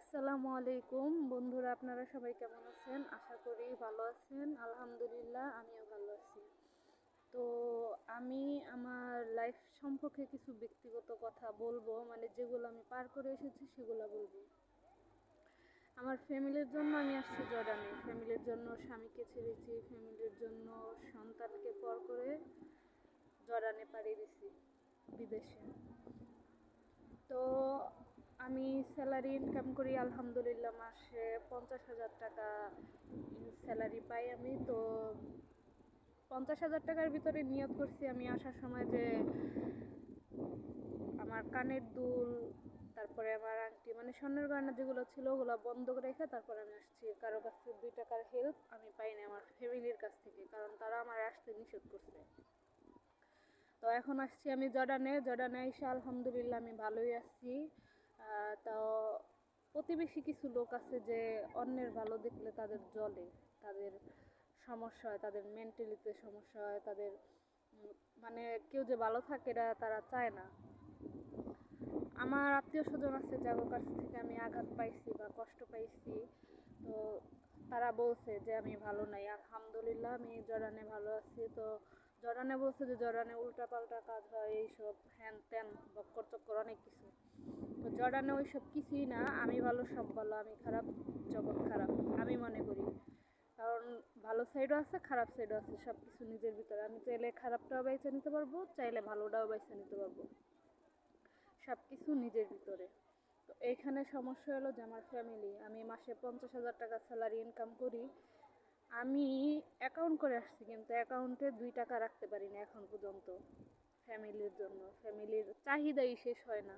আসসালামু আলাইকুম বন্ধুরা, আপনারা সবাই কেমন আছেন? আশা করি ভালো আছেন। আলহামদুলিল্লাহ, আমিও ভালো আছি। তো আমি আমার লাইফ সম্পর্কে কিছু ব্যক্তিগত কথা বলবো, মানে যেগুলো আমি পার করে এসেছি সেগুলো বলবো। আমার ফ্যামিলির জন্য আমি আসছি জর্ডানে, ফ্যামিলির জন্য স্বামীকে ছেড়েছি, ফ্যামিলির জন্য সন্তানকে পর করে জর্ডানে পাড়ি দিছি, বিদেশে। তো আমি স্যালারি ইনকাম করি আলহামদুলিল্লাহ, মাসে 50,000 টাকা স্যালারি পাই আমি। তো 50,000 টাকার ভিতরে নিয়ত করছি আমি আসার সময় যে আমার কানের দুল, তারপরে আমার আংটি, মানে স্বর্ণের গয়না যেগুলো ছিল ওগুলো বন্ধ রেখে তারপরে আমি আসছি। কারো কাছ থেকে 2 টাকার হেল্প আমি পাইনি আমার ফ্যামিলির কাছ থেকে, কারণ তারা আমার আসতে নিষেধ করছে। তো এখন আসছি আমি জর্ডানে। জর্ডানে এসে আলহামদুলিল্লাহ আমি ভালোই আছি। তাও প্রতিবেশী কিছু লোক আছে যে অন্যের ভালো দেখলে তাদের জ্বলে, তাদের সমস্যা হয়, তাদের মেন্টালিতে সমস্যা হয়, তাদের মানে কেউ যে ভালো থাকে এটা তারা চায় না। আমার আত্মীয় স্বজন আছে যাদের কাছ থেকে আমি আঘাত পাইছি বা কষ্ট পাইছি। তো তারা বলছে যে আমি ভালো নাই। আলহামদুলিল্লাহ আমি জর্ডানে ভালো আছি। তো জর্ডানে বলছে যে জর্ডানে উল্টাপাল্টা কাজ হয়, এইসব হ্যান ত্যান বক্কর চক্কর অনেক কিছু। তো জর্ডানে ওইসব কিছুই না, আমি ভালো সব ভালো, আমি খারাপ জগৎ খারাপ আমি মনে করি। কারণ ভালো সাইডও আছে, খারাপ সাইডও আছে, সব কিছু নিজের ভিতরে। আমি চাইলে খারাপটাও বেছে নিতে পারবো, চাইলে ভালোটাও বেছে নিতে পারবো, সব কিছু নিজের ভিতরে। তো এইখানে সমস্যা হলো যে আমার ফ্যামিলি, আমি মাসে 50,000 টাকা স্যালারি ইনকাম করি। আমি অ্যাকাউন্ট করে আসছি, কিন্তু অ্যাকাউন্টে 2 টাকা রাখতে পারি না এখন পর্যন্ত ফ্যামিলির জন্য। ফ্যামিলির চাহিদাই শেষ হয় না।